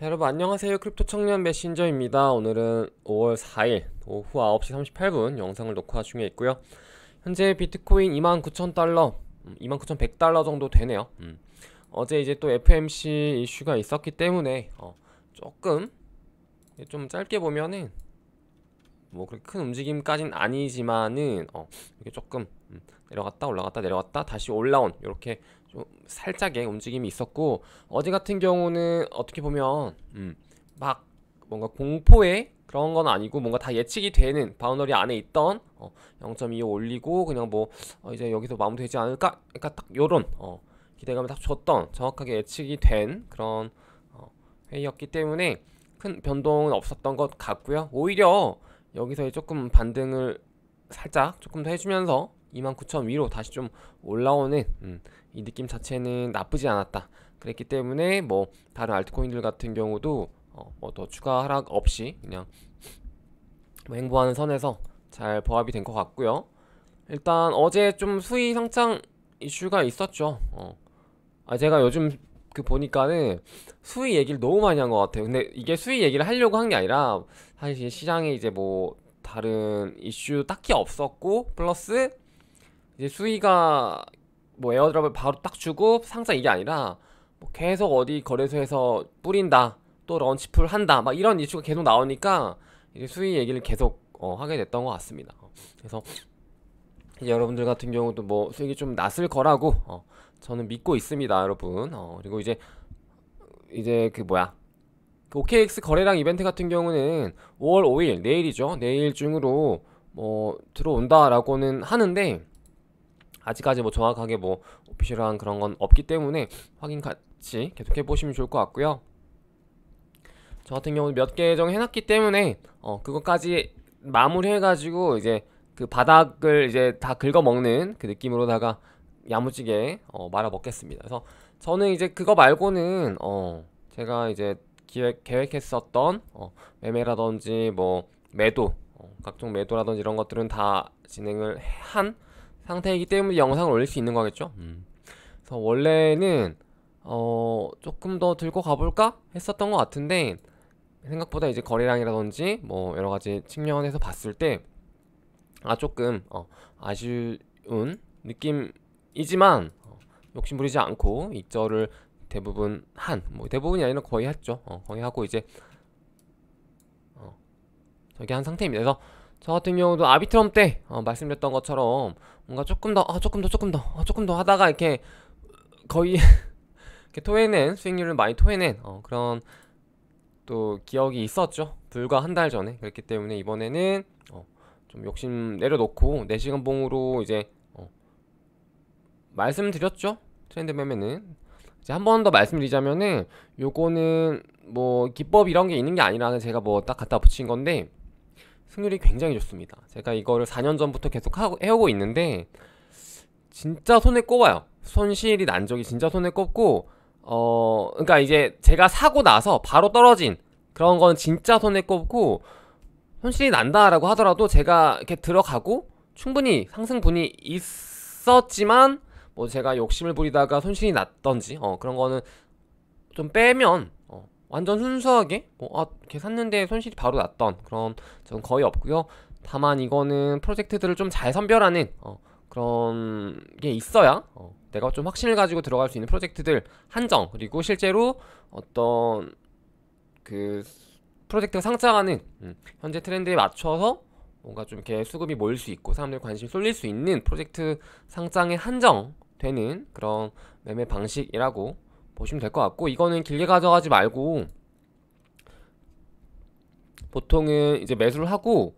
자, 여러분 안녕하세요. 크립토 청년 메신저입니다. 오늘은 5월 4일 오후 9시 38분 영상을 녹화 중에 있고요. 현재 비트코인 29,000달러, 29,100달러 정도 되네요. 어제 이제 또 FMC 이슈가 있었기 때문에 조금 좀 짧게 보면은 뭐 그렇게 큰 움직임까진 아니지만은 이렇게 조금 내려갔다 올라갔다 내려갔다 다시 올라온 이렇게 좀 살짝의 움직임이 있었고, 어제 같은 경우는 어떻게 보면 막 뭔가 공포의 그런 건 아니고 뭔가 다 예측이 되는 바우너리 안에 있던 0.25 올리고 그냥 뭐 이제 여기서 마무리되지 않을까, 그러니까 딱 요런 기대감을 딱 줬던, 정확하게 예측이 된 그런 회의였기 때문에 큰 변동은 없었던 것 같고요. 오히려 여기서 조금 반등을 살짝 조금 더 해주면서 29,000 위로 다시 좀 올라오는 이 느낌 자체는 나쁘지 않았다. 그랬기 때문에 뭐 다른 알트코인들 같은 경우도 뭐 더 추가 하락 없이 그냥 뭐 행보하는 선에서 잘 보합이 된 것 같고요. 일단 어제 좀 수위 상장 이슈가 있었죠. 제가 요즘 그 보니까는 수위 얘기를 너무 많이 한 것 같아요. 근데 이게 수위 얘기를 하려고 한 게 아니라 사실 시장에 이제 뭐 다른 이슈 딱히 없었고, 플러스 이제 수위가 뭐 에어드랍을 바로 딱 주고 상장, 이게 아니라 뭐 계속 어디 거래소에서 뿌린다, 또 런치풀 한다, 막 이런 이슈가 계속 나오니까 이제 수위 얘기를 계속 하게 됐던 것 같습니다. 그래서 이제 여러분들 같은 경우도 뭐 수익이 좀 났을 거라고 저는 믿고 있습니다, 여러분. 그리고 이제 그 뭐야, 그 OKX 거래량 이벤트 같은 경우는 5월 5일 내일이죠. 내일 중으로 뭐 들어온다라고는 하는데, 아직까지 뭐 정확하게 뭐 오피셜한 그런 건 없기 때문에 확인 같이 계속 해보시면 좋을 것 같고요. 저 같은 경우는 몇 개 계정 해놨기 때문에 그것까지 마무리해가지고 이제 그 바닥을 이제 다 긁어먹는 그 느낌으로다가 야무지게 말아 먹겠습니다. 그래서 저는 이제 그거 말고는 제가 이제 계획했었던 매매라든지 뭐 매도, 각종 매도라든지 이런 것들은 다 진행을 한 상태이기 때문에 영상을 올릴 수 있는 거겠죠. 그래서 원래는 조금 더 들고 가볼까 했었던 것 같은데, 생각보다 이제 거래량이라든지 뭐 여러 가지 측면에서 봤을 때 조금 아쉬운 느낌이지만 욕심 부리지 않고 익절을 대부분 뭐 대부분이 아니라 거의 했죠. 거의 하고 이제 저기 한 상태입니다. 그래서 저 같은 경우도 아비트럼 때 말씀드렸던 것처럼 뭔가 조금 더 하다가 이렇게 거의 이렇게 토해낸, 수익률을 많이 토해낸 그런 또 기억이 있었죠. 불과 한 달 전에. 그렇기 때문에 이번에는 좀 욕심 내려놓고 4시간 봉으로 이제 말씀드렸죠. 트렌드 매매는 이제 한 번 더 말씀드리자면은, 요거는 뭐 기법 이런 게 있는 게 아니라 제가 뭐 딱 갖다 붙인 건데 승률이 굉장히 좋습니다. 제가 이거를 4년 전부터 계속 해오고 있는데 진짜 손에 꼽아요. 손실이 난 적이 진짜 손에 꼽고, 그러니까 이제 제가 사고 나서 바로 떨어진 그런 건 진짜 손에 꼽고, 손실이 난다라고 하더라도 제가 이렇게 들어가고 충분히 상승분이 있었지만 뭐 제가 욕심을 부리다가 손실이 났던지 그런 거는 좀 빼면 완전 순수하게 이렇게 샀는데 손실이 바로 났던 그런 적은 거의 없고요. 다만 이거는 프로젝트들을 좀 잘 선별하는 그런 게 있어야 내가 좀 확신을 가지고 들어갈 수 있는 프로젝트들 한정, 그리고 실제로 어떤 그 프로젝트가 상장하는 현재 트렌드에 맞춰서 뭔가 좀 이렇게 수급이 모일 수 있고 사람들 관심이 쏠릴 수 있는 프로젝트 상장에 한정되는 그런 매매 방식이라고 보시면 될 것 같고, 이거는 길게 가져가지 말고 보통은 이제 매수를 하고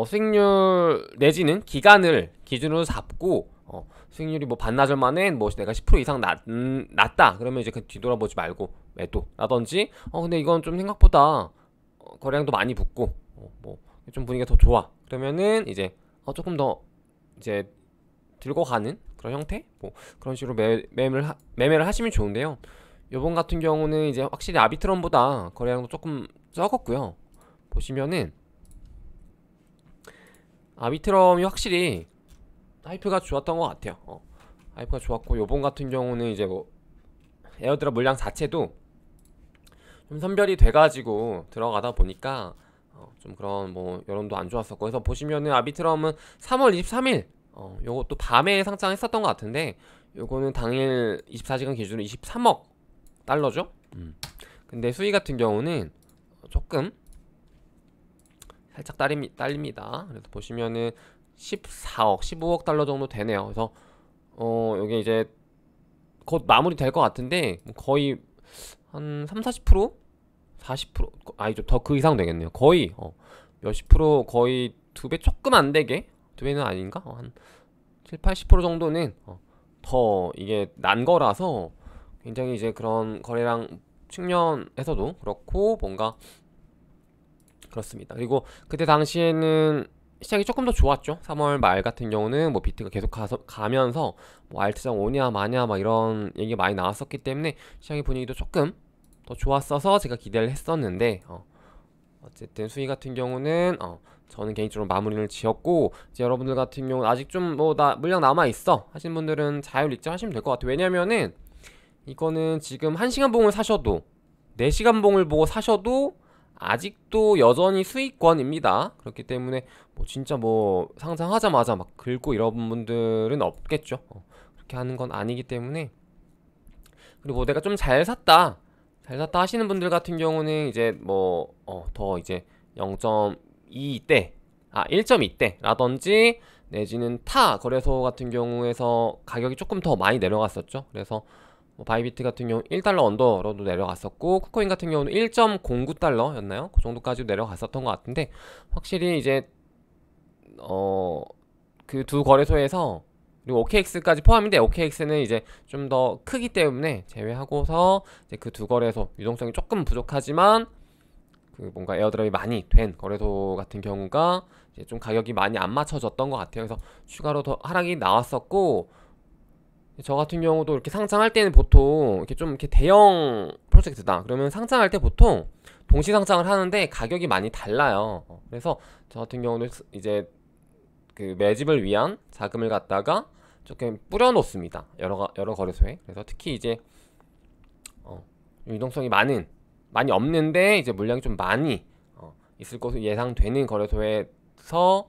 수익률 내지는 기간을 기준으로 잡고 수익률이 뭐 반나절 만에 뭐 내가 10% 이상 났다 그러면 이제 그 뒤돌아보지 말고 매도라든지, 근데 이건 좀 생각보다 거래량도 많이 붙고 뭐 좀 분위기가 더 좋아 그러면은 이제 조금 더 이제 들고 가는 그런 형태, 뭐 그런 식으로 매매를 하시면 좋은데요. 요번 같은 경우는 이제 확실히 아비트럼보다 거래량도 조금 적었고요. 보시면은 아비트럼이 확실히 하이프가 좋았던 것 같아요. 하이프가 좋았고, 요번 같은 경우는 이제 뭐 에어드랍 물량 자체도 좀 선별이 돼가지고 들어가다 보니까 좀 그런 뭐 여론도 안 좋았었고, 그래서 보시면은 아비트럼은 3월 23일 요것도 밤에 상장했었던 것 같은데, 요거는 당일 24시간 기준으로 23억 달러죠. 근데 수위 같은 경우는 조금 살짝 딸립니다. 그래서 보시면은 14억, 15억 달러 정도 되네요. 그래서 요게 이제 곧 마무리 될 것 같은데, 거의 한 3, 40%? 40%? 아니죠, 더 그 이상 되겠네요. 거의 몇십 프로, 거의 2배 조금 안 되게, 2배는 아닌가? 한 7, 80% 정도는 더 이게 난 거라서, 굉장히 이제 그런 거래량 측면에서도 그렇고 뭔가 그렇습니다. 그리고 그때 당시에는 시작이 조금 더 좋았죠. 3월 말 같은 경우는 뭐 비트가 계속 가면서 뭐 알트장 오냐 마냐 막 이런 얘기가 많이 나왔었기 때문에 시장의 분위기도 조금 더 좋았어서 제가 기대를 했었는데, 어쨌든 수익 같은 경우는 저는 개인적으로 마무리를 지었고, 이제 여러분들 같은 경우는 아직 좀 뭐 나 물량 남아 있어 하신 분들은 자율 입장하시면 될 것 같아요. 왜냐면은 이거는 지금 1시간 봉을 사셔도 4시간 봉을 보고 사셔도 아직도 여전히 수익권입니다. 그렇기 때문에 뭐 진짜 뭐 상장하자마자 막 긁고 이런 분들은 없겠죠. 그렇게 하는 건 아니기 때문에. 그리고 뭐 내가 좀 잘 샀다 하시는 분들 같은 경우는 이제 뭐 더 이제 0.2대 1.2대 라든지 내지는 타 거래소 같은 경우에서 가격이 조금 더 많이 내려갔었죠. 그래서 뭐 바이비트 같은 경우 1달러 언더로도 내려갔었고, 쿠코인 같은 경우는 1.09달러였나요? 그 정도까지 내려갔었던 것 같은데, 확실히 이제 그 두 거래소에서, 그리고 OKX까지 포함인데 OKX는 이제 좀 더 크기 때문에 제외하고서 이제 그 두 거래소 유동성이 조금 부족하지만 그 뭔가 에어드랍이 많이 된 거래소 같은 경우가 이제 좀 가격이 많이 안 맞춰졌던 것 같아요. 그래서 추가로 더 하락이 나왔었고, 저 같은 경우도 이렇게 상장할 때는 보통 이렇게 좀 이렇게 대형 프로젝트다 그러면 상장할 때 보통 동시 상장을 하는데 가격이 많이 달라요. 그래서 저 같은 경우는 이제 그 매집을 위한 자금을 갖다가 조금 뿌려 놓습니다. 여러 거래소에. 그래서 특히 이제 유동성이 많이 없는데 이제 물량이 좀 많이 있을 것으로 예상되는 거래소에서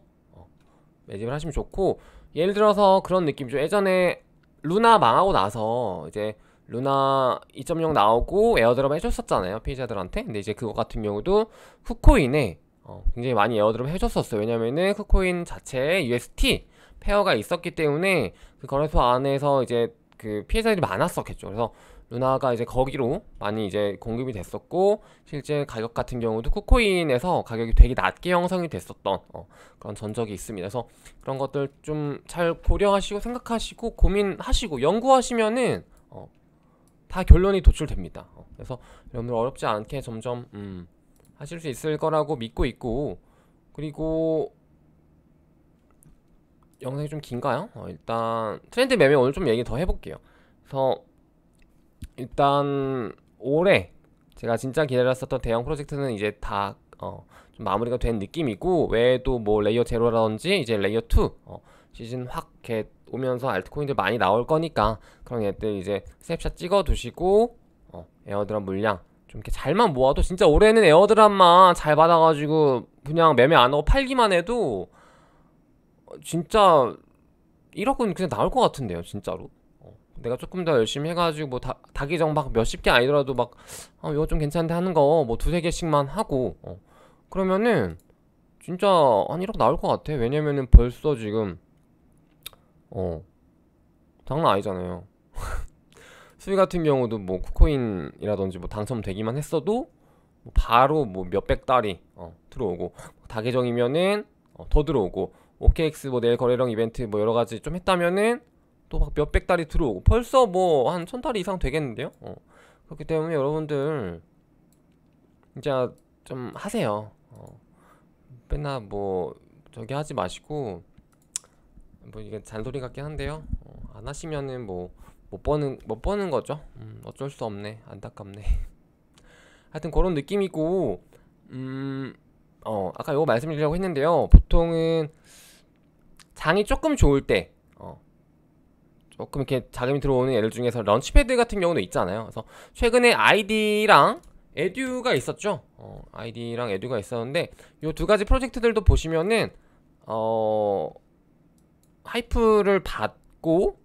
매집을 하시면 좋고, 예를 들어서 그런 느낌이죠. 예전에 루나 망하고 나서 이제 루나 2.0 나오고 에어드롭 해줬었잖아요, 피해자들한테. 근데 이제 그거 같은 경우도 후코인에 굉장히 많이 에어드롭 해줬었어요. 왜냐면은 후코인 자체에 UST 페어가 있었기 때문에 그 거래소 안에서 이제 그 피해자들이 많았었겠죠. 그래서 루나가 이제 거기로 많이 이제 공급이 됐었고, 실제 가격 같은 경우도 쿠코인에서 가격이 되게 낮게 형성이 됐었던 그런 전적이 있습니다. 그래서 그런 것들 좀 잘 고려하시고 생각하시고 고민하시고 연구하시면은 다 결론이 도출됩니다. 그래서 여러분들 어렵지 않게 점점 하실 수 있을 거라고 믿고 있고, 그리고 영상이 좀 긴가요? 일단 트렌드 매매 오늘 좀 얘기 더 해볼게요. 그래서 일단 올해 제가 진짜 기다렸었던 대형 프로젝트는 이제 다 좀 마무리가 된 느낌이고, 외에도 뭐 레이어 제로라든지 이제 레이어 2 시즌 확 이렇게 오면서 알트코인들 많이 나올 거니까 그런 애들 이제 스냅샷 찍어 두시고, 에어드랍 물량 좀 이렇게 잘만 모아도 진짜 올해는 에어드랍만 잘 받아가지고 그냥 매매 안 하고 팔기만 해도 진짜 1억은 그냥 나올 것 같은데요, 진짜로. 내가 조금 더 열심히 해가지고 뭐 다기정 막 몇십 개 아니더라도 막 이거 좀 괜찮은데 하는 거 뭐 두세 개씩만 하고 그러면은 진짜 한 1억 나올 것 같아. 왜냐면은 벌써 지금 장난 아니잖아요. 수익 같은 경우도 뭐 쿠코인이라든지 뭐 당첨되기만 했어도 뭐 바로 뭐 몇백 달이 들어오고, 다계정이면은 더 들어오고, OKX 뭐 내일 거래량 이벤트 뭐 여러가지 좀 했다면은 또 막 몇백 달이 들어오고 벌써 뭐 한 1000달이 이상 되겠는데요. 그렇기 때문에 여러분들 진짜 좀 하세요. 맨날 뭐 저기 하지 마시고, 뭐 이게 잔소리 같긴 한데요. 안 하시면은 뭐 못 버는 거죠. 어쩔 수 없네. 안타깝네. 하여튼 그런 느낌이고, 아까 이거 말씀드리려고 했는데요. 보통은 장이 조금 좋을 때 조금 이렇게 자금이 들어오는 애들 중에서 런치패드 같은 경우도 있잖아요. 그래서 최근에 아이디랑 에듀가 있었죠. 아이디랑 에듀가 있었는데 요 두 가지 프로젝트들도 보시면은 하이프를 받고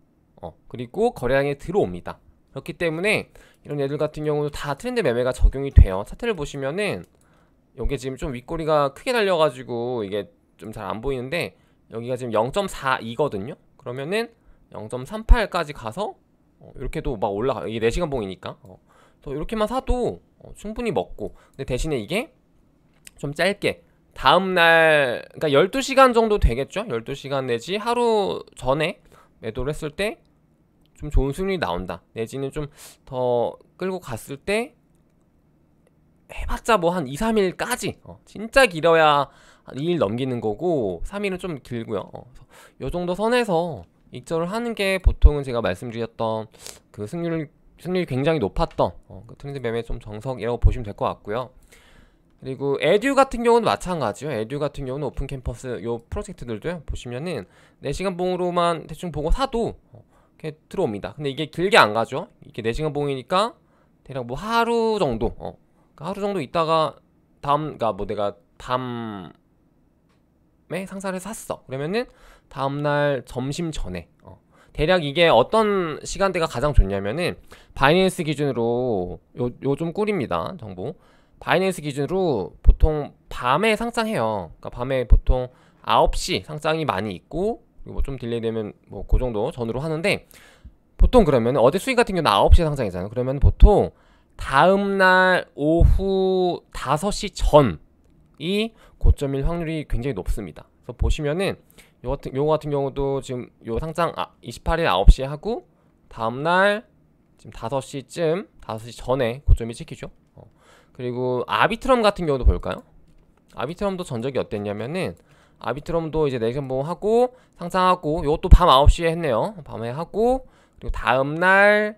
그리고 거래량이 들어옵니다. 그렇기 때문에 이런 애들 같은 경우는 다 트렌드 매매가 적용이 돼요. 차트를 보시면은 여기 지금 좀 윗꼬리가 크게 달려가지고 이게 좀 잘 안 보이는데 여기가 지금 0.42거든요. 그러면은 0.38까지 가서 이렇게도 막 올라가. 이게 4시간 봉이니까 또 이렇게만 사도 충분히 먹고. 근데 대신에 이게 좀 짧게 다음날, 그러니까 12시간 정도 되겠죠. 12시간 내지 하루 전에 매도를 했을 때 좀 좋은 수익률이 나온다, 내지는 좀 더 끌고 갔을 때 해봤자 뭐 한 2, 3일까지 진짜 길어야 한 2일 넘기는 거고 3일은 좀 길고요. 요 정도 선에서 익절을 하는 게 보통은 제가 말씀드렸던 그 승률이 굉장히 높았던 그 트렌드 매매 좀 정석이라고 보시면 될 것 같고요. 그리고 에듀 같은 경우는 마찬가지요. 에듀 같은 경우는 오픈 캠퍼스 요 프로젝트들도요, 보시면은 4시간 봉으로만 대충 보고 사도 이렇게 들어옵니다. 근데 이게 길게 안 가죠. 이게 4시간 봉이니까 대략 뭐 하루 정도 그러니까 하루 정도 있다가 그러니까 뭐 내가 밤에 상사를 샀어. 그러면은 다음날 점심 전에 대략 이게 어떤 시간대가 가장 좋냐면은 바이낸스 기준으로 요 좀 꿀입니다, 정보. 바이낸스 기준으로 보통 밤에 상장해요. 그러니까 밤에 보통 9시 상장이 많이 있고, 그리고 좀 딜레이 되면 뭐 그 정도 전후로 하는데, 보통 그러면 어제 수익 같은 경우는 9시에 상장이잖아요. 그러면 보통 다음날 오후 5시 전이 고점일 확률이 굉장히 높습니다. 그래서 보시면은 요거 같은 경우도 지금 요 상장 28일 9시에 하고 다음날 지금 5시 전에 고점이 찍히죠. 그리고 아비트럼 같은 경우도 볼까요? 아비트럼도 전적이 어땠냐면은, 아비트럼도 이제 내전봉 하고 상장하고 요것도 밤 9시에 했네요. 밤에 하고 그리고 다음날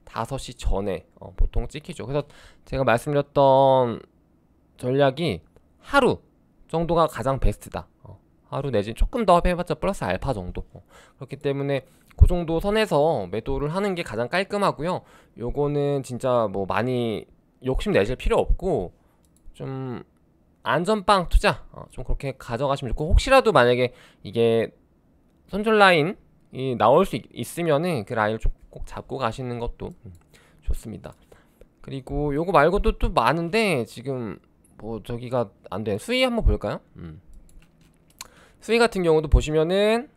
5시 전에 보통 찍히죠. 그래서 제가 말씀드렸던 전략이 하루 정도가 가장 베스트다. 하루 내지 조금 더 해봤자 플러스 알파 정도. 그렇기 때문에 그 정도 선에서 매도를 하는 게 가장 깔끔하고요. 요거는 진짜 뭐 많이 욕심 내실 필요 없고 좀 안전빵 투자 좀 그렇게 가져가시면 좋고, 혹시라도 만약에 이게 손절 라인이 나올 수 있으면은 그 라인을 좀 꼭 잡고 가시는 것도 좋습니다. 그리고 요거 말고도 또 많은데 지금 뭐 저기가 안 돼. 수위 한번 볼까요? 수위 같은 경우도 보시면은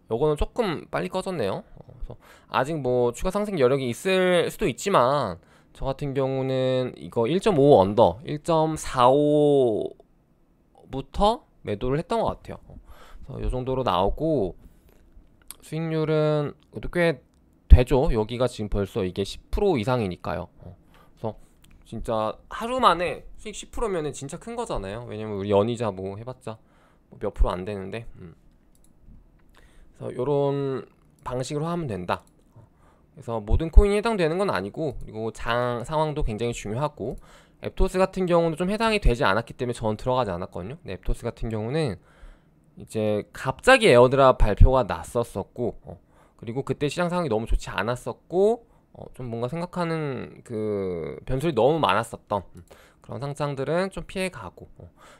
요거는 조금 빨리 꺼졌네요. 그래서 아직 뭐 추가 상승 여력이 있을 수도 있지만 저 같은 경우는 이거 1.5 언더 1.45부터 매도를 했던 것 같아요. 그래서 요 정도로 나오고 수익률은 꽤 되죠. 여기가 지금 벌써 이게 10% 이상이니까요. 그래서 진짜 하루 만에 수익 10%면은 진짜 큰 거잖아요. 왜냐면 우리 연이자 뭐 해봤자 몇 프로 안 되는데. 그래서 요런 방식으로 하면 된다. 그래서 모든 코인이 해당되는 건 아니고, 그리고 장 상황도 굉장히 중요하고, 앱토스 같은 경우는 좀 해당이 되지 않았기 때문에 저는 들어가지 않았거든요. 근데 앱토스 같은 경우는 이제 갑자기 에어드랍 발표가 났었고, 그리고 그때 시장 상황이 너무 좋지 않았었고, 좀 뭔가 생각하는 그 변수들이 너무 많았었던 그런 상장들은 좀 피해가고.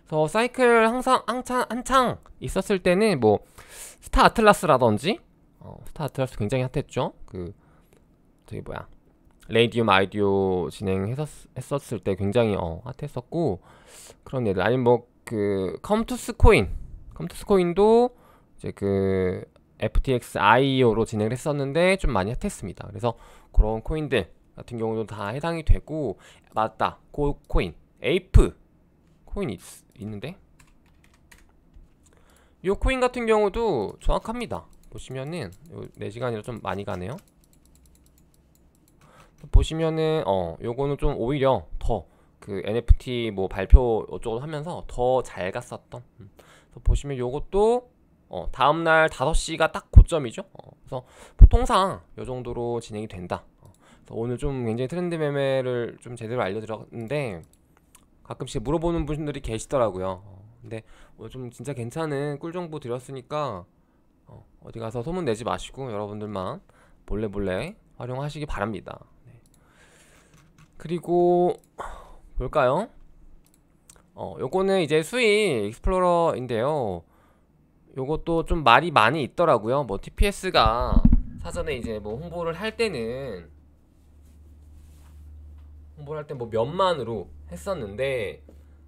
그래서 사이클 항상 한창 있었을 때는 뭐 스타 아틀라스라든지, 스타 아틀라스 굉장히 핫했죠. 그 저기 뭐야, 레이디움 아이디오 진행했었을 때 굉장히 핫했었고, 그런 애들. 아니면 뭐 그 컴투스 코인도 이제 그 FTX IEO로 진행을 했었는데 좀 많이 핫했습니다. 그래서 그런 코인들 같은 경우도 다 해당이 되고. 맞다, 코인 에이프 코인 있는데 이 코인 같은 경우도 정확합니다. 보시면은 요 4시간이라 좀 많이 가네요. 보시면은 요거는 좀 오히려 더 그 NFT 뭐 발표 어쩌고 하면서 더 잘 갔었던. 그래서 보시면 요것도 다음날 5시가 딱 고점이죠. 그래서 보통상 요 정도로 진행이 된다. 그래서 오늘 좀 굉장히 트렌드 매매를 좀 제대로 알려드렸는데 가끔씩 물어보는 분들이 계시더라고요. 근데 오늘 좀 진짜 괜찮은 꿀 정보 드렸으니까 어디 가서 소문 내지 마시고 여러분들만 몰래 활용하시기 바랍니다. 그리고 볼까요? 요거는 이제 수익 익스플로러인데요. 요것도 좀 말이 많이 있더라고요. 뭐 TPS가 사전에 이제 뭐 홍보를 할 때는 뭐 몇만으로 했었는데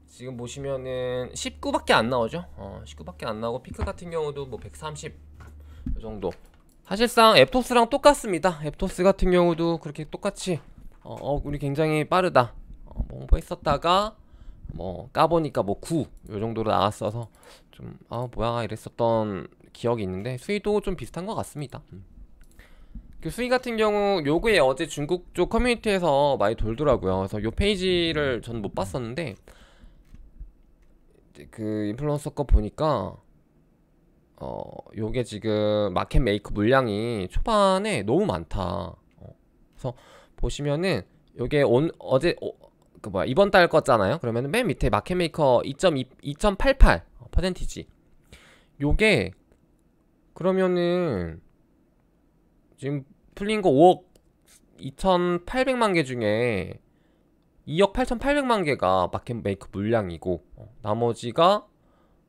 지금 보시면은 19밖에 안 나오죠. 19밖에 안 나오고 피크 같은 경우도 뭐 130 이 정도. 사실상 앱토스랑 똑같습니다. 앱토스 같은 경우도 그렇게 똑같이 우리 굉장히 빠르다. 뭐 홍보했었다가 뭐 까보니까 뭐 9 요 정도로 나왔어서 좀 뭐야 이랬었던 기억이 있는데 수위도 좀 비슷한 것 같습니다. 그 수위 같은 경우 요거에 어제 중국 쪽 커뮤니티에서 많이 돌더라고요. 그래서 요 페이지를 전 못 봤었는데 이제 그 인플루언서 거 보니까 요게 지금 마켓 메이커 물량이 초반에 너무 많다. 그래서 보시면은 요게 어제 그 뭐야 이번 달 거잖아요. 그러면은 맨 밑에 마켓 메이커 2.88 퍼센티지. 요게 그러면은 지금 풀린 거 5억 2,800만 개 중에 2억 8,800만 개가 마켓 메이커 물량이고 나머지가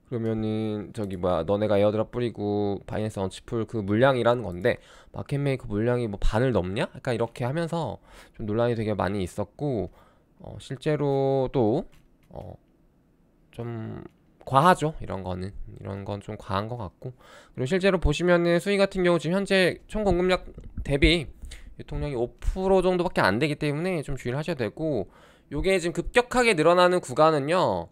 그러면은 저기 뭐야 너네가 에어드랍 뿌리고 바이낸스 언치풀 그 물량이라는 건데 마켓 메이커 물량이 뭐 반을 넘냐? 약간 이렇게 하면서 좀 논란이 되게 많이 있었고 실제로도 좀 과하죠. 이런 건 좀 과한 것 같고 그리고 실제로 보시면은 수익 같은 경우 지금 현재 총 공급량 대비 유통량이 5% 정도밖에 안 되기 때문에 좀 주의를 하셔야 되고 요게 지금 급격하게 늘어나는 구간은요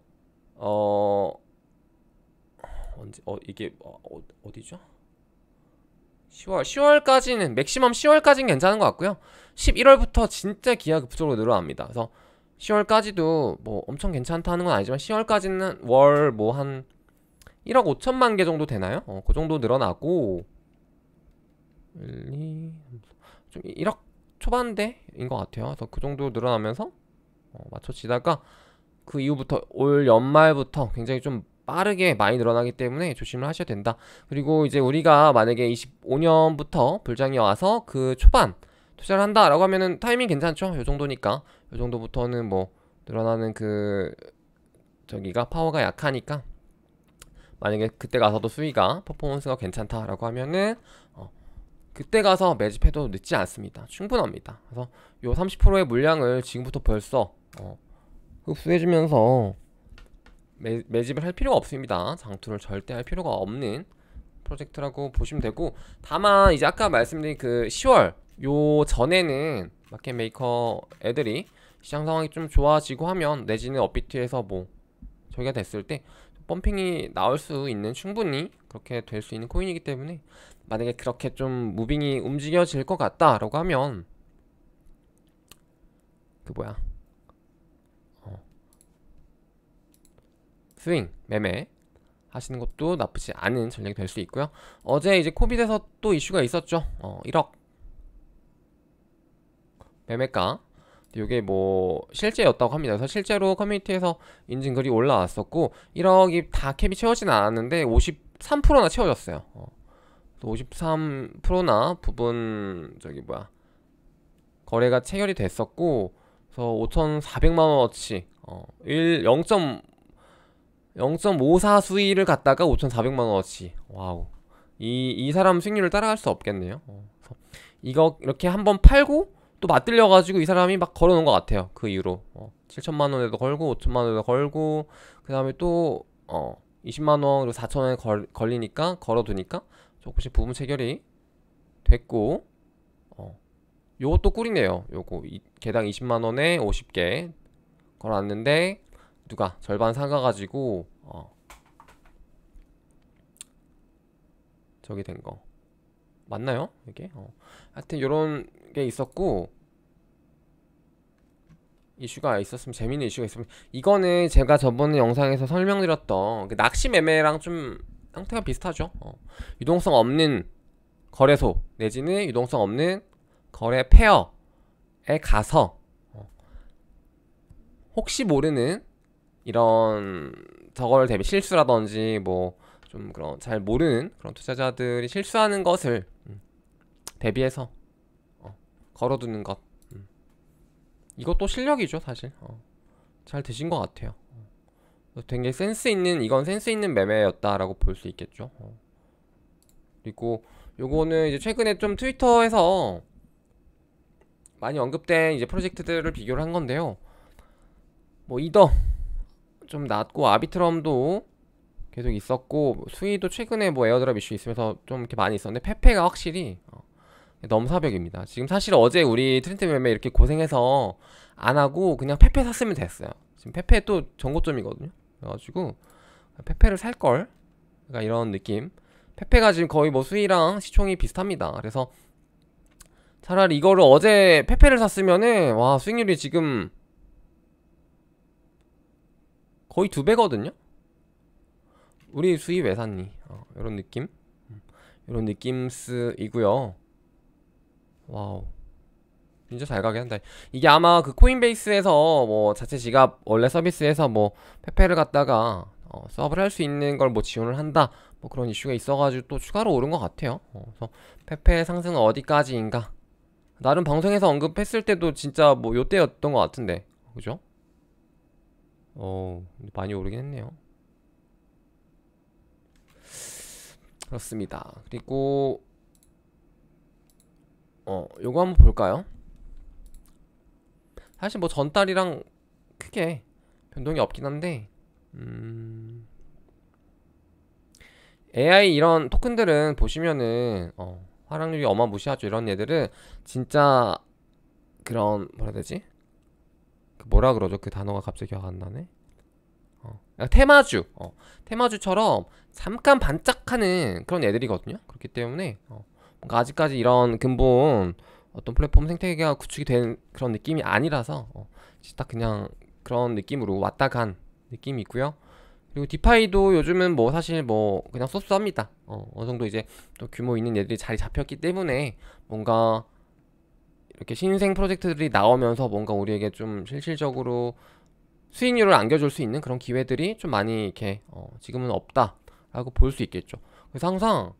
이게 어디죠? 10월까지는 맥시멈 10월까지는 괜찮은 것 같고요. 11월부터 진짜 기하급수적으로 늘어납니다. 그래서 10월까지도 뭐 엄청 괜찮다는 건 아니지만 10월까지는 월 뭐 한 1억 5천만 개 정도 되나요? 그 정도 늘어나고 1, 2, 좀 1억 초반대인 것 같아요. 그래서 그 정도 늘어나면서 맞춰지다가 그 이후부터 올 연말부터 굉장히 좀 빠르게 많이 늘어나기 때문에 조심을 하셔야 된다. 그리고 이제 우리가 만약에 25년부터 불장이 와서 그 초반 투자를 한다라고 하면은 타이밍 괜찮죠? 요 정도니까 요 정도부터는 뭐 늘어나는 그 저기가 파워가 약하니까 만약에 그때 가서도 수위가 퍼포먼스가 괜찮다라고 하면은 그때 가서 매집해도 늦지 않습니다. 충분합니다. 그래서 요 30%의 물량을 지금부터 벌써 흡수해주면서 매집을 할 필요가 없습니다. 장투를 절대 할 필요가 없는 프로젝트라고 보시면 되고 다만 이제 아까 말씀드린 그 10월 요 전에는 마켓 메이커 애들이 시장 상황이 좀 좋아지고 하면 내지는 업비트에서 뭐 저기가 됐을 때 펌핑이 나올 수 있는 충분히 그렇게 될 수 있는 코인이기 때문에 만약에 그렇게 좀 무빙이 움직여질 것 같다라고 하면 그 뭐야 스윙 매매 하시는 것도 나쁘지 않은 전략이 될 수 있고요. 어제 이제 코빗에서 또 이슈가 있었죠. 1억 매매가 이게 뭐 실제였다고 합니다. 그래서 실제로 커뮤니티에서 인증 글이 올라왔었고 1억이 다 캡이 채워지는 않았는데 53%나 채워졌어요. 53%나 부분 저기 뭐야 거래가 체결이 됐었고 그래서 5,400만 원어치 0.54 수위를 갖다가 5,400만 원어치. 와우. 이 사람 수익률을 따라갈 수 없겠네요. 그래서 이거 이렇게 한번 팔고 또 맞들려가지고 이 사람이 막 걸어놓은 것 같아요. 그 이후로 7천만 원에도 걸고 5천만 원에도 걸고 그 다음에 또 20만 원 그리고 4천 원에 걸리니까 걸어두니까 조금씩 부분 체결이 됐고 요것도 꿀이네요. 요거 개당 20만 원에 50개 걸어놨는데 누가 절반 사가가지고 저기 된 거 맞나요? 이게 하여튼 요런 게 있었고 이슈가 있었으면 재밌는 이슈가 있으면 이거는 제가 저번 영상에서 설명드렸던 그 낚시 매매랑 좀 상태가 비슷하죠. 유동성 없는 거래소 내지는 유동성 없는 거래 페어에 가서 혹시 모르는 이런 저걸 대비 실수라든지 뭐 좀 그런 잘 모르는 그런 투자자들이 실수하는 것을 대비해서 걸어두는 것 이것도 실력이죠 사실. 잘 되신 것 같아요. 되게 센스 있는, 이건 센스 있는 매매였다라고 볼 수 있겠죠. 그리고 요거는 이제 최근에 좀 트위터에서 많이 언급된 이제 프로젝트들을 비교를 한 건데요. 뭐 이더 좀 낮고 아비트럼도 계속 있었고, 수위도 최근에 뭐 에어드랍 이슈 있으면서 좀 이렇게 많이 있었는데, 페페가 확실히 넘사벽입니다. 지금 사실 어제 우리 트렌드 매매 이렇게 고생해서 안 하고 그냥 페페 샀으면 됐어요. 지금 페페 또 정고점이거든요. 그래가지고 페페를 살걸, 그러니까 이런 느낌. 페페가 지금 거의 뭐 수위랑 시총이 비슷합니다. 그래서 차라리 이거를 어제 페페를 샀으면은 와, 수익률이 지금 거의 2배거든요. 우리 수익 왜 샀니? 이런 느낌, 이런 느낌스이고요. 와우, 진짜 잘 가게 한다. 이게 아마 그 코인베이스에서 뭐 자체 지갑 원래 서비스에서 뭐 페페를 갖다가 수업을 할 수 있는 걸 뭐 지원을 한다, 뭐 그런 이슈가 있어가지고 또 추가로 오른 것 같아요. 그래서 페페 상승은 어디까지인가? 나름 방송에서 언급했을 때도 진짜 뭐 요때였던 것 같은데, 그죠? 많이 오르긴 했네요. 그렇습니다. 그리고 요거 한번 볼까요? 사실 뭐 전달이랑 크게 변동이 없긴 한데, AI 이런 토큰들은 보시면은 하락률이 어마무시하죠. 이런 얘들은 진짜 그런, 뭐라 해야 되지? 그 뭐라 그러죠? 그 단어가 갑자기 기억 안 나네. 테마주, 테마주처럼 잠깐 반짝하는 그런 애들이거든요. 그렇기 때문에 뭔가 아직까지 이런 근본 어떤 플랫폼 생태계가 구축이 된 그런 느낌이 아니라서 딱 그냥 그런 느낌으로 왔다 간 느낌이 있고요. 그리고 디파이도 요즘은 뭐 사실 뭐 그냥 쏘쏘합니다. 어느 정도 이제 또 규모 있는 얘들이 자리 잡혔기 때문에 뭔가 이렇게 신생 프로젝트들이 나오면서 뭔가 우리에게 좀 실질적으로 수익률을 안겨줄 수 있는 그런 기회들이 좀 많이 이렇게 지금은 없다라고 볼 수 있겠죠. 그래서 항상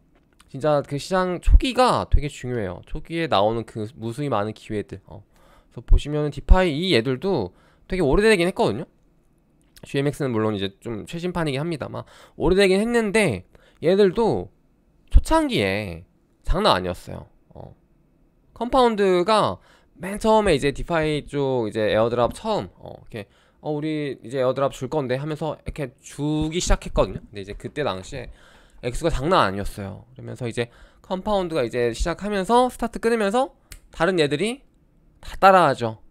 진짜 그 시장 초기가 되게 중요해요. 초기에 나오는 그 무수히 많은 기회들. 그래서 보시면 디파이 이 얘들도 되게 오래되긴 했거든요. GMX는 물론 이제 좀 최신판이긴 합니다만 오래되긴 했는데 얘들도 초창기에 장난 아니었어요. 컴파운드가 맨 처음에 이제 디파이 쪽 이제 에어드랍 처음 이렇게 우리 이제 에어드랍 줄 건데 하면서 이렇게 주기 시작했거든요. 근데 이제 그때 당시에 액수가 장난 아니었어요. 그러면서 이제 컴파운드가 이제 시작하면서 스타트 끊으면서 다른 얘들이 다 따라하죠.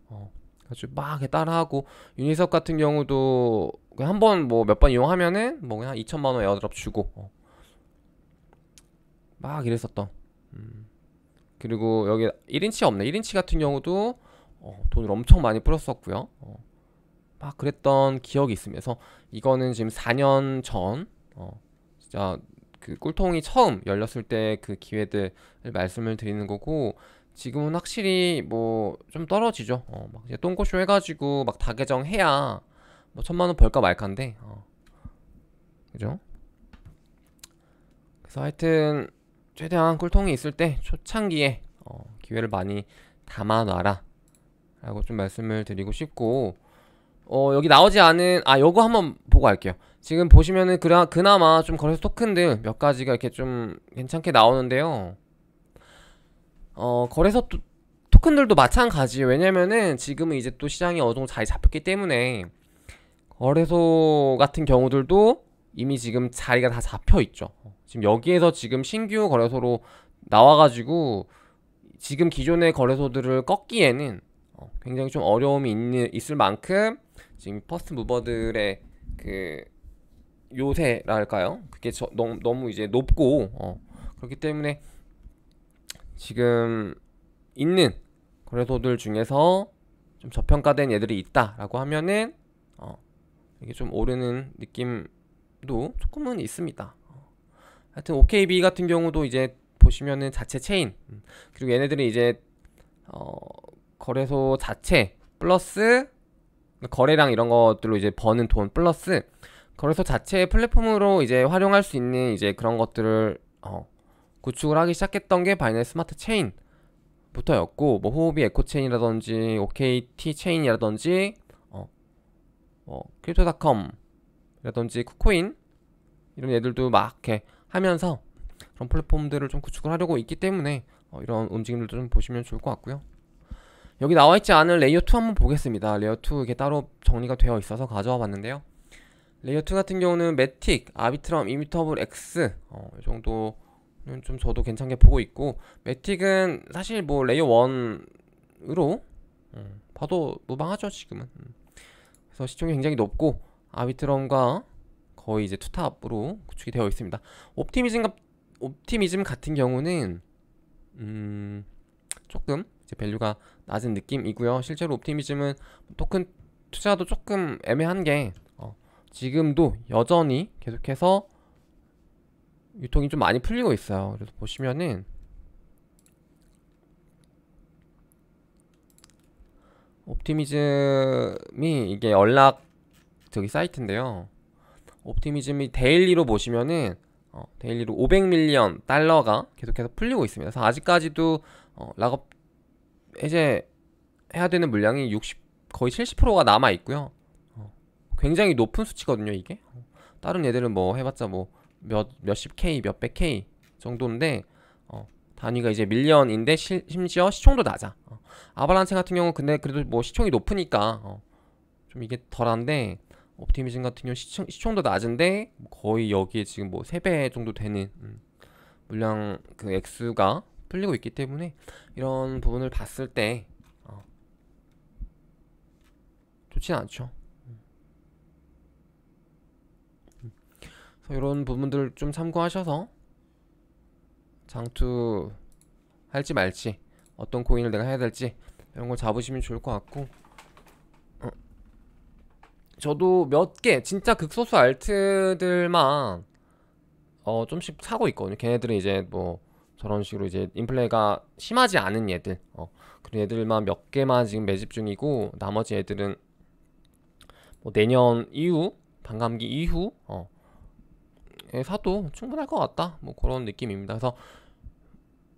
그래가지고 막 이렇게 따라하고, 유니석 같은 경우도 한 번 뭐 몇 번 이용하면은 뭐 그냥 2천만원 에어드랍 주고 막 이랬었던. 그리고 여기 1인치 없네. 1인치 같은 경우도 돈을 엄청 많이 풀었었고요. 막 그랬던 기억이 있으면서 이거는 지금 4년 전 진짜 그 꿀통이 처음 열렸을 때 그 기회들을 말씀을 드리는 거고, 지금은 확실히 뭐 좀 떨어지죠. 막 이제 똥꼬쇼 해가지고 막 다 계정해야 뭐 1,000만원 벌까 말까인데, 그죠? 그래서 하여튼 최대한 꿀통이 있을 때 초창기에 기회를 많이 담아놔라 라고 좀 말씀을 드리고 싶고, 여기 나오지 않은, 요거 한번 보고 갈게요. 지금 보시면은 그나마 좀 거래소 토큰들 몇 가지가 이렇게 좀 괜찮게 나오는데요. 거래소 토큰들도 마찬가지예요. 왜냐면은 지금은 이제 또 시장이 어느 정도 자리 잡혔기 때문에 거래소 같은 경우들도 이미 지금 자리가 다 잡혀 있죠. 지금 여기에서 지금 신규 거래소로 나와가지고 지금 기존의 거래소들을 꺾기에는 굉장히 좀 어려움이 있을 만큼 지금 퍼스트 무버들의 그 요새랄까요? 그게 너무 이제 높고 그렇기 때문에 지금 있는 거래소들 중에서 좀 저평가된 애들이 있다라고 하면은 이게 좀 오르는 느낌도 조금은 있습니다. 하여튼 OKB 같은 경우도 이제 보시면은 자체 체인, 그리고 얘네들이 이제 거래소 자체 플러스 거래량 이런 것들로 이제 버는 돈 플러스 거래소 자체의 플랫폼으로 이제 활용할 수 있는 이제 그런 것들을 구축을 하기 시작했던 게 바이낸스 스마트 체인 붙어였고, 뭐 호흡이 에코체인이라든지 OKT 체인이라든지 크립토닷컴이라든지 쿠코인 이런 애들도 막 이렇게 하면서 그런 플랫폼들을 좀 구축을 하려고 있기 때문에 이런 움직임들도 좀 보시면 좋을 것 같고요. 여기 나와있지 않은 레이어 2 한번 보겠습니다. 레이어 2 이게 따로 정리가 되어 있어서 가져와 봤는데요. 레이어 2 같은 경우는 매틱, 아비트럼, 이미터블 X 이 정도는 좀 저도 괜찮게 보고 있고, 매틱은 사실 뭐 레이어 1으로 봐도 무방하죠 지금은. 그래서 시총이 굉장히 높고, 아비트럼과 거의 이제 투탑으로 구축이 되어 있습니다. 옵티미즘 같은 경우는 조금 이제 밸류가 낮은 느낌이고요. 실제로 옵티미즘은 토큰 투자도 조금 애매한 게 지금도 여전히 계속해서 유통이 좀 많이 풀리고 있어요. 그래서 보시면은 옵티미즘이 이게 연락 사이트인데요. 옵티미즘이 데일리로 보시면은 데일리로 500밀리언 달러가 계속해서 풀리고 있습니다. 그래서 아직까지도 락업 해제 해야 되는 물량이 거의 70%가 남아 있고요. 굉장히 높은 수치거든요, 이게. 다른 애들은 뭐 해봤자 뭐 몇십 K, 몇백 K 정도인데 단위가 이제 밀리언인데 심지어 시총도 낮아. 아발란체 같은 경우 근데 그래도 뭐 시총이 높으니까 좀 이게 덜한데, 옵티미즘 같은 경우 시총도 낮은데 거의 여기에 지금 뭐 3배 정도 되는 물량 그 액수가 풀리고 있기 때문에 이런 부분을 봤을 때 좋진 않죠. 그래서 이런 부분들을 좀 참고하셔서 장투 할지 말지, 어떤 코인을 내가 해야 될지 이런 걸 잡으시면 좋을 것 같고, 저도 몇 개 진짜 극소수 알트들만 좀씩 사고 있거든요. 걔네들은 이제 뭐 저런 식으로 이제 인플레가 심하지 않은 얘들, 그런 애들만 몇 개만 지금 매집 중이고, 나머지 애들은 뭐 내년 이후, 반감기 이후 사도 충분할 것 같다, 뭐 그런 느낌입니다. 그래서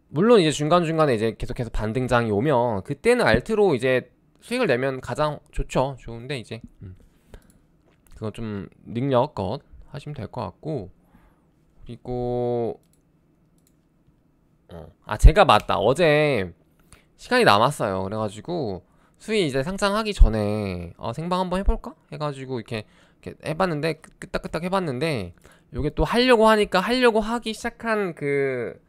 물론 이제 중간중간에 이제 계속해서 반등장이 오면 그때는 알트로 이제 수익을 내면 가장 좋죠. 좋은데 이제 그건 좀 능력껏 하시면 될 것 같고, 그리고 제가 맞다, 어제 시간이 남았어요. 그래가지고 수익 이제 상장하기 전에 생방 한번 해볼까 해가지고 이렇게 해봤는데, 끄딱끄딱 해봤는데, 요게 또 하려고 하기 시작한 그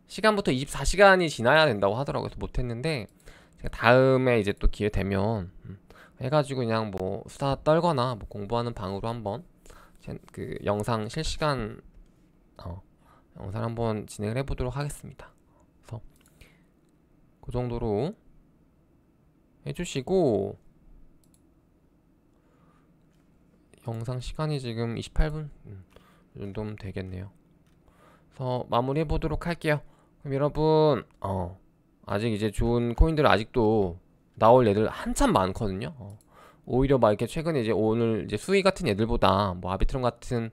시간부터 24시간이 지나야 된다고 하더라고요. 그래서 못했는데, 제가 다음에 이제 또 기회 되면 해가지고 그냥 뭐 수다 떨거나 뭐 공부하는 방으로 한번 그 영상 실시간 영상 한번 진행을 해보도록 하겠습니다. 그래서 그 정도로 해주시고, 영상 시간이 지금 28분 이 정도면 되겠네요. 그래서 마무리 해보도록 할게요. 그럼 여러분 아직 이제 좋은 코인들 아직도 나올 애들 한참 많거든요. 오히려 막 이렇게 최근에 이제 오늘 이제 수위 같은 애들보다 뭐 아비트럼 같은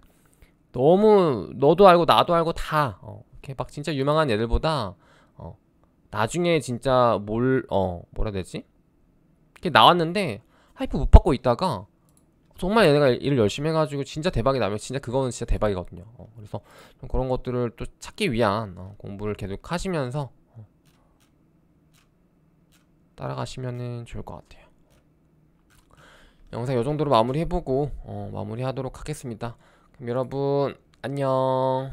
너무 너도 알고 나도 알고 다 이렇게 막 진짜 유명한 애들보다 나중에 진짜 뭐라 해야 되지? 이렇게 나왔는데 하이프 못 받고 있다가 정말 얘네가 일을 열심히 해가지고 진짜 대박이 나면 진짜 그거는 진짜 대박이거든요. 그래서 좀 그런 것들을 또 찾기 위한 공부를 계속 하시면서 따라가시면은 좋을 것 같아요. 영상 이 정도로 마무리해보고 마무리하도록 하겠습니다. 그럼 여러분 안녕.